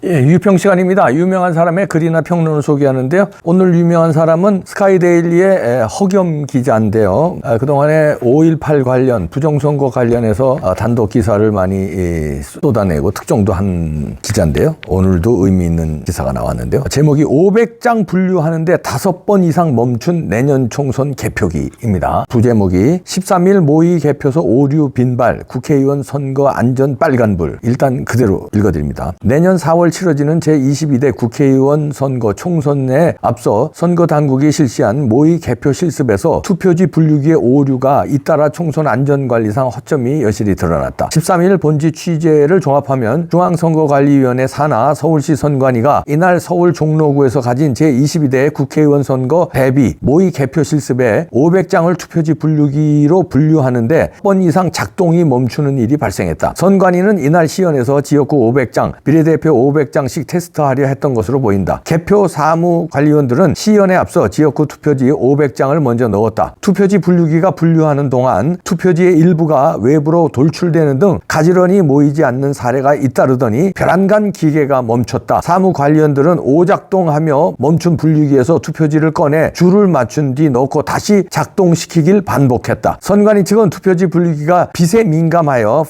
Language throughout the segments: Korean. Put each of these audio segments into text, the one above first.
예, 유평 시간입니다. 유명한 사람의 글이나 평론을 소개하는데요. 오늘 유명한 사람은 스카이데일리의 허겸 기자인데요. 그동안에 5.18 관련, 부정선거 관련해서 단독 기사를 많이 쏟아내고 특종도 한 기자인데요. 오늘도 의미 있는 기사가 나왔는데요. 제목이 500장 분류하는데 5번 이상 멈춘 내년 총선 개표기입니다. 부제목이 13일 모의 개표소 오류 빈발, 국회의원 선거 안전 빨간불. 일단 그대로 읽어드립니다. 내년 4월 치러지는 제22대 국회의원 선거 총선에 앞서 선거 당국이 실시한 모의 개표 실습에서 투표지 분류기의 오류가 잇따라 총선 안전관리상 허점이 여실히 드러났다. 13일 본지 취재를 종합하면 중앙선거관리위원회 산하 서울시 선관위가 이날 서울 종로구에서 가진 제22대 국회의원 선거 대비 모의 개표 실습에 500장을 투표지 분류기로 분류하는데 번 이상 작동이 멈추는 일이 발생했다. 선관위는 이날 시연에서 지역구 500장, 비례대표 500장씩 테스트하려 했던 것으로 보인다. 개표 사무관리원들은 시연에 앞서 지역구 투표지 500장을 먼저 넣었다. 투표지 분류기가 분류하는 동안 투표지의 일부가 외부로 돌출되는 등 가지런히 모이지 않는 사례가 잇따르더니 벼랑간 기계가 멈췄다. 사무관리원들은 오작동하며 멈춘 분류기에서 투표지를 꺼내 줄을 맞춘 뒤 넣고 다시 작동시키길 반복했다. 선관위 측은 투표지 분류기가 빛에 민감하여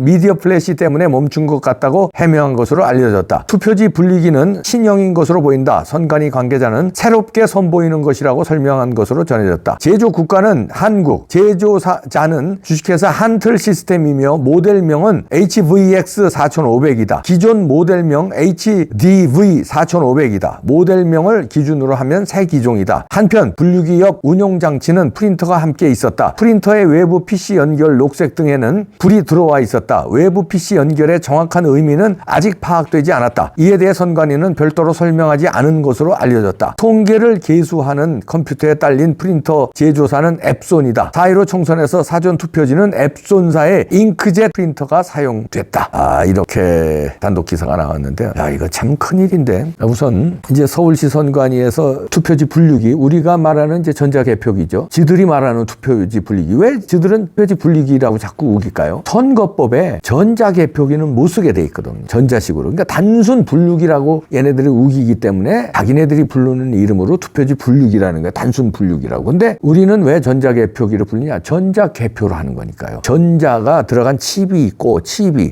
미디어 플래시 때문에 멈춘 것 같다고 해명한 것으로 알려졌다. 투표지 분리기는 신형인 것으로 보인다. 선관위 관계자는 새롭게 선보이는 것이라고 설명한 것으로 전해졌다. 제조 국가는 한국, 제조자는 주식회사 한틀 시스템이며 모델명은 HVX4500이다. 기존 모델명 HDV4500이다. 모델명을 기준으로 하면 새 기종이다. 한편 분류기 옆 운용장치는 프린터가 함께 있었다. 프린터의 외부 PC 연결 녹색 등에는 불이 들어와 있었다. 외부 PC 연결의 정확한 의미는 아직 파악되지 않았다. 이에 대해 선관위는 별도로 설명하지 않은 것으로 알려졌다. 통계를 계수하는 컴퓨터에 딸린 프린터 제조사는 앱손이다. 4.15 총선에서 사전 투표지는 앱손사의 잉크젯 프린터가 사용됐다. 이렇게 단독 기사가 나왔는데요. 이거 참 큰일인데. 우선 이제 서울시 선관위에서 투표지 분류기, 우리가 말하는 이제 전자개표기죠. 지들이 말하는 투표지 분류기. 왜 지들은 투표지 분류기라고 자꾸 우길까요? 선거법에 전자개표기는 못 쓰게 돼 있거든요. 전자식으로. 그러니까 단순 분류기라고 얘네들이 우기기 때문에 자기네들이 부르는 이름으로 투표지 분류기라는 거야. 단순 분류기라고. 근데 우리는 왜 전자개표기를 부르냐? 전자개표로 하는 거니까요. 전자가 들어간 칩이 있고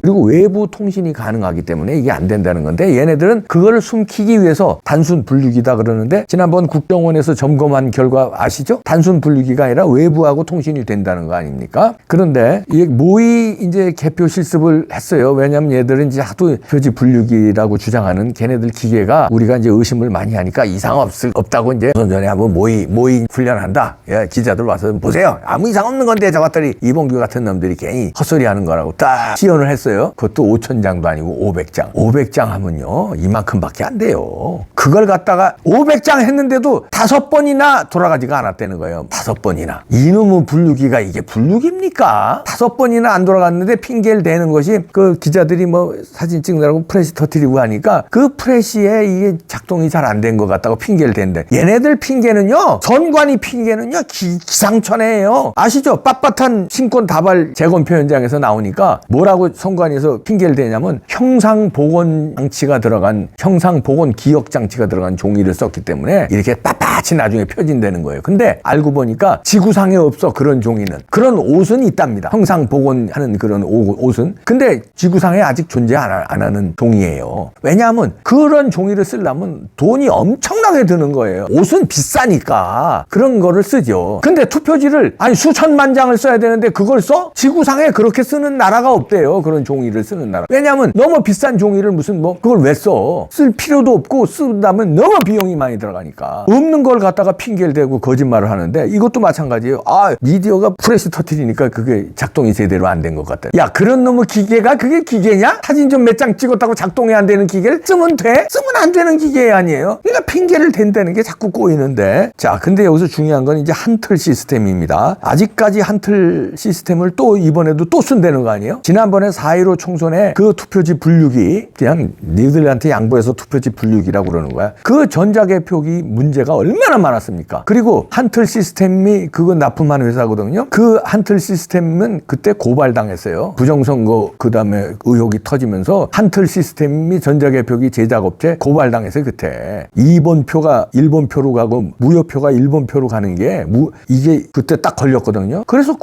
그리고 외부 통신이 가능하기 때문에 이게 안 된다는 건데 얘네들은 그거를 숨기기 위해서 단순 분류기다 그러는데 지난번 국정원에서 점검한 결과 아시죠? 단순 분류기가 아니라 외부하고 통신이 된다는 거 아닙니까? 그런데 이게 모의 이제 개표 실습을 했어요. 왜냐하면 얘들은 이제 하도 표지 분류기라고 주장하는 걔네들 기계가 우리가 이제 의심을 많이 하니까 이상 없다고 이제 전에 한번 모의 훈련한다. 기자들 와서 보세요. 아무 이상 없는 건데 저것들이 이봉규 같은 놈들이 괜히 헛소리 하는 거라고 딱 시연을 했어요. 그것도 5,000장도 아니고 500장. 500장 하면요. 이만큼밖에 안 돼요. 그걸 갖다가 500장 했는데도 5번이나 돌아가지가 않았다는 거예요. 5번이나. 이놈의 분류기가 이게 분류기입니까? 5번이나 안 돌아갔는데 핑계를 대는 것이 그 기자들이 뭐 사진 찍느라고 프레시 터뜨리고 하니까 그 프레시에 이게 작동이 잘 안 된 것 같다고 핑계를 댄대. 얘네들 핑계는요. 선관위 핑계는요. 기상천외예요. 아시죠? 빳빳한 신권 다발 재검표 현장에서 나오니까 뭐라고 선관위에서 핑계를 대냐면 형상복원장치가 들어간 형상복원 기억장치가 들어간 종이를 썼기 때문에 이렇게 빳빳이 나중에 펴진다는 거예요. 근데 알고 보니까 지구상에 없어. 그런 종이는. 그런 옷은 있답니다. 형상복원하는 그런 옷은. 근데 지구상에 아직 존재 안 하는 종이에요. 왜냐하면 그런 종이를 쓰려면 돈이 엄청나게 드는 거예요. 옷은 비싸니까 그런 거를 쓰죠. 근데 투표지를 수천만 장을 써야 되는데 그걸 써? 지구상에 그렇게 쓰는 나라가 없대요. 그런 종이를 쓰는 나라. 왜냐하면 너무 비싼 종이를 그걸 왜 써? 쓸 필요도 없고 쓴다면 너무 비용이 많이 들어가니까. 없는 걸 갖다가 핑계를 대고 거짓말을 하는데 이것도 마찬가지예요. 미디어가 프레시 터뜨리니까 그게 작동이 제대로 안 된 것 같다. 야, 그런 놈의 기계가 그게 기계냐? 사진 좀 몇 장 찍었다고 작동이 안 되는 기계를 쓰면 돼? 쓰면 안 되는 기계 아니에요? 그러니까 핑계를 댄다는 게 자꾸 꼬이는데. 자, 근데 여기서 중요한 건 이제 한틀 시스템입니다. 아직까지 한틀 시스템을 이번에도 쓴다는 거 아니에요? 지난번에 4.15 총선에 그 투표지 분류기 그냥 니들한테 양보해서 투표지 분류기라고 그러는 거야. 그 전자개표기 문제가 얼마나 얼마나 많았습니까? 그리고 한틀 시스템이 그거 납품한 회사거든요. 그 한틀 시스템은 그때 고발당했어요. 부정선거 그다음에 의혹이 터지면서 한틀 시스템이 전자개표기 제작업체 고발당했어요. 그때 2번 표가 일본 표로 가고 무효표가 일본 표로 가는 게 이게 그때 딱 걸렸거든요. 그래서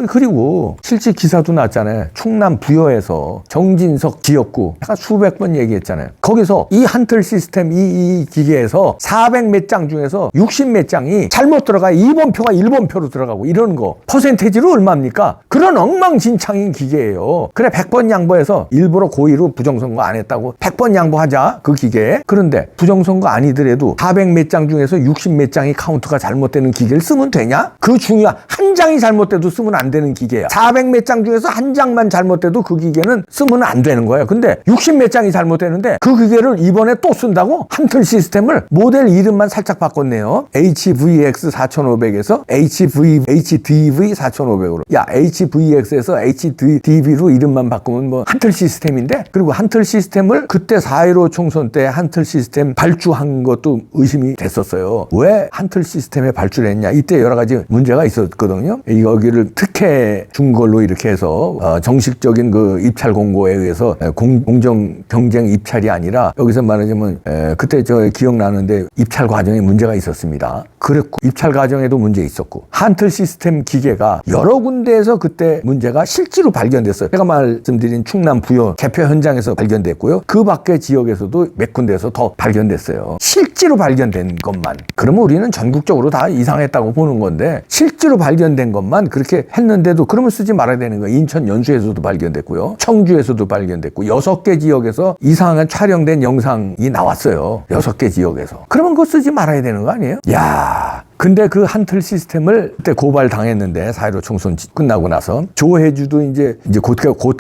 그리고 실제 기사도 났잖아요. 충남 부여에서 정진석 지역구 제가 수백 번 얘기했잖아요. 거기서 이 한틀 시스템 이 기계에서 400 몇 장 중에서 60 몇 장이 잘못 들어가 2번 표가 일본 표로 들어가고 이런 거 퍼센테이지로 얼마입니까? 그런 엉망진창인 기계예요. 그래 100번 양보해서 일부러 고의로 부정선거 안 했다고 100번 양보하자 그 기계에. 그런데 부정선거 아니더라도 400 몇 장 중에서 60 몇 장이 카운트가 잘못되는 기계를 쓰면 되냐? 그 중요한 한 장이 잘못돼도 쓰면 안 되는 기계야. 400 몇 장 중에서 한 장만 잘못돼도 그 기계는 쓰면 안 되는 거예요. 근데 60 몇 장이 잘못되는데 그 기계를 이번에 또 쓴다고? 한틀 시스템을 모델 이름만 살짝 바꿨네요. HVX 4500에서 HDV 4500으로. 야, HVX에서 HDV로 이름만 바꾸면 뭐 한틀 시스템인데. 그리고 한틀 시스템을 그때 4.15 총선 때 한틀 시스템 발주한 것도 의심이 됐었어요. 왜 한틀 시스템에 발주를 했냐? 이때 여러 가지 문제가 있었거든요. 여기를 특혜 준 걸로 이렇게 해서 정식적인 그 입찰 공고에 의해서 공정 경쟁 입찰이 아니라 여기서 말하자면 그때 저 기억나는데 입찰 과정에 문제가 있었습니다. 그랬고 입찰 과정에도 문제 있었고 한틀 시스템 기계가 여러 군데에서 그때 문제가 실제로 발견됐어요. 제가 말씀드린 충남 부여 개표 현장에서 발견됐고요. 그 밖의 지역에서도 몇 군데에서 더 발견됐어요. 실제로 발견된 것만. 그러면 우리는 전국적으로 다 이상했다고 보는 건데 실제로 발견된 것만 그렇게 했는데도 그러면 쓰지 말아야 되는 거예요. 인천 연수에서도 발견됐고요. 청주에서도 발견됐고 6개 지역에서 이상한 촬영된 영상이 나왔어요. 6개 지역에서. 그러면 그거 쓰지 말아야 되는 거 아니에요? 야, 근데 그 한틀 시스템을 그때 고발당했는데 4.15 총선 끝나고 나서 조혜주도 이제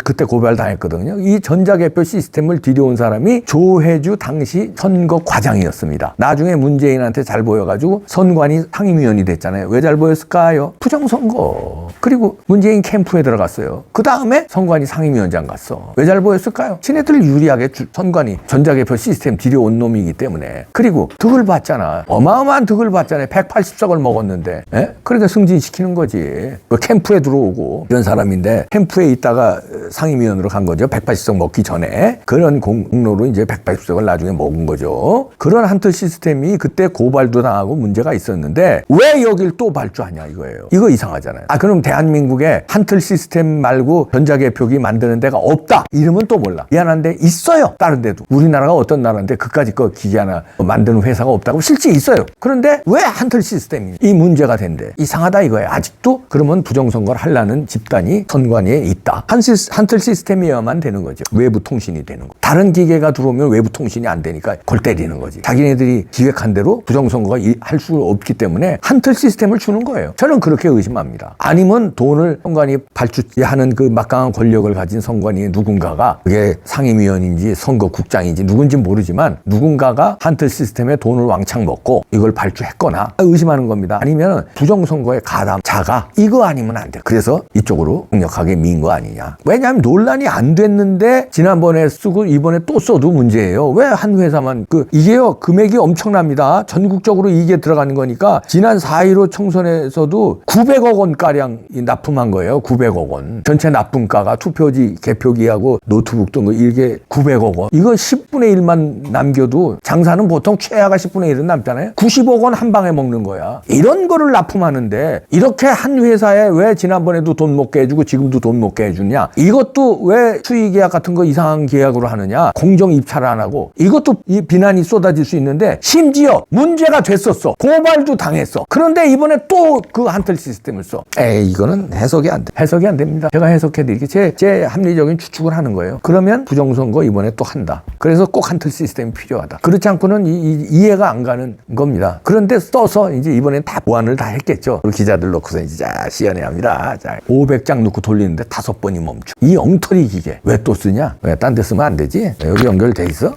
그때 고발당했거든요. 이 전자개표 시스템을 들여온 사람이 조혜주 당시 선거 과장이었습니다. 나중에 문재인한테 잘 보여가지고 선관위 상임위원이 됐잖아요. 왜 잘 보였을까요? 부정선거. 그리고 문재인 캠프에 들어갔어요. 그 다음에 선관위 상임위원장 갔어. 왜 잘 보였을까요? 지네들 유리하게 선관위 전자개표 시스템 들여온 놈이기 때문에. 그리고 득을 봤잖아. 어마어마한 득을 봤잖아요. 180석을 먹었는데. 에? 그러니까 승진시키는 거지. 그 캠프에 들어오고 이런 사람인데 캠프에 있다가 상임위원으로 간 거죠. 180석 먹기 전에. 그런 공로로 이제 180석을 나중에 먹은 거죠. 그런 한틀 시스템이 그때 고발도 당하고 문제가 있었는데 왜 여길 또 발주하냐 이거예요. 이거 이상하잖아요. 그럼 대한민국에 한틀 시스템 말고 전자개표기 만드는 데가 없다. 이름은 또 몰라. 미안한데 있어요. 다른 데도. 우리나라가 어떤 나라인데 그까짓 거 기계 하나 만드는 회사가 없다고 실제 있어요. 그런데 왜 한틀 시스템이 이 문제가 된대. 이상하다 이거예요. 아직도 그러면 부정선거를 하려는 집단이 선관위에 있다. 한틀 시스템이어야만 되는 거죠. 외부 통신이 되는 거. 다른 기계가 들어오면 외부 통신이 안 되니까 골 때리는 거지. 자기네들이 기획한 대로 부정선거가 할 수 없기 때문에 한틀 시스템을 주는 거예요. 저는 그렇게 의심합니다. 아니면 돈을 선관위 발주하는 그 막강한 권력을 가진 선관위의 누군가가 그게 상임위원인지 선거국장인지 누군지 모르지만 누군가가 한틀 시스템에 돈을 왕창 먹고 이걸 발주했거나 의심하는 겁니다. 아니면 부정선거의 가담자가 이거 아니면 안 돼. 그래서 이쪽으로 강력하게 민 거 아니냐. 왜냐하면 논란이 안 됐는데 지난번에 쓰고 이번에 또 써도 문제예요. 왜 한 회사만 이게요 금액이 엄청납니다. 전국적으로 이게 들어가는 거니까 지난 4.15 총선에서도 900억 원가량 납품한 거예요. 900억 원. 전체 납품가가 투표지 개표기하고 노트북 등 이게 900억 원. 이거 10분의 1만 남겨도 장사는 보통 최하가 10분의 1은 남잖아요. 90억 원 한 방에 먹는 거야. 이런 거를 납품하는데 이렇게 한 회사에 왜 지난번에도 돈 못 깨 해주고 지금도 돈 못 깨 해주냐. 이것도 왜 수의계약 같은 거 이상한 계약으로 하느냐. 공정 입찰을 안 하고 이것도 이 비난이 쏟아질 수 있는데 심지어 문제가 됐었어. 고발도 당했어. 그런데 이번에 또 그 한틀 시스템을 써. 이거는 해석이 안 돼. 해석이 안 됩니다. 제가 해석해드릴게요. 제 합리적인 추측을 하는 거예요. 그러면 부정선거 이번에 또 한다. 그래서 꼭 한틀 시스템이 필요하다. 그렇지 않고는 이해가 안 가는 겁니다. 그런데 써서 이제 이제 이번엔 다 보완을 다 했겠죠. 그리고 기자들 놓고서 이제 자, 시연해합니다. 자, 500장 넣고 돌리는데 5번이 멈춰. 이 엉터리 기계 왜 또 쓰냐? 왜 딴 데 쓰면 안 되지? 여기 연결돼 있어?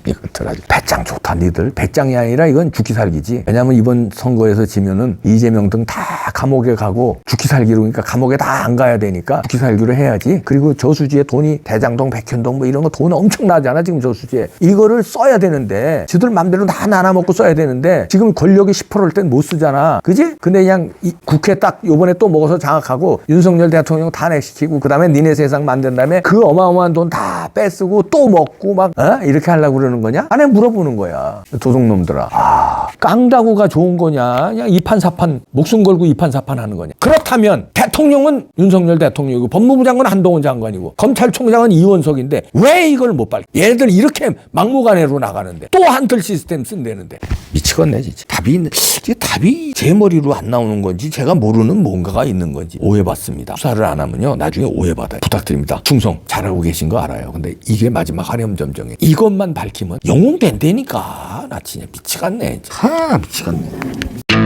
이것들 아주 배짱 좋다 니들. 배짱이 아니라 이건 죽기 살기지. 왜냐면 이번 선거에서 지면은 이재명 등 다 감옥에 가고 죽기 살기로, 그러니까 감옥에 다 안 가야 되니까 죽기 살기로 해야지. 그리고 저수지에 돈이 대장동, 백현동 뭐 이런 거 돈 엄청나잖아 지금 저수지에. 이거를 써야 되는데 지들 맘대로 다 나눠 먹고 써야 되는데 지금 권력이 10%일 땐 못 쓰잖아. 그지? 근데 그냥 국회 딱 요번에 또 먹어서 장악하고 윤석열 대통령 탄핵시키고 그다음에 니네 세상 만든 다음에 그 어마어마한 돈 다 뺏쓰고 또 먹고 막 이렇게 하려고 그러는 거냐? 안에 물어보는 거야. 도둑놈들아. 깡다구가 좋은 거냐? 그냥 이판사판 목숨 걸고 이판사판 하는 거냐? 그렇다면 대통령은 윤석열 대통령이고 법무부 장관은 한동훈 장관이고 검찰총장은 이원석인데 왜 이걸 못 밝혀? 얘들 이렇게 막무가내로 나가는데 또 한틀 시스템 쓴다는데 미치겠네 진짜. 답이 제 머리로 안 나오는 건지 제가 모르는 뭔가가 있는 건지 오해받습니다. 수사를 안 하면요 나중에 오해받아요. 부탁드립니다. 충성 잘하고 계신 거 알아요. 근데 이게 마지막 하렴점정에 이것만 밝히면 영웅된다니까. 나 진짜 미치겠네. 미치겠네.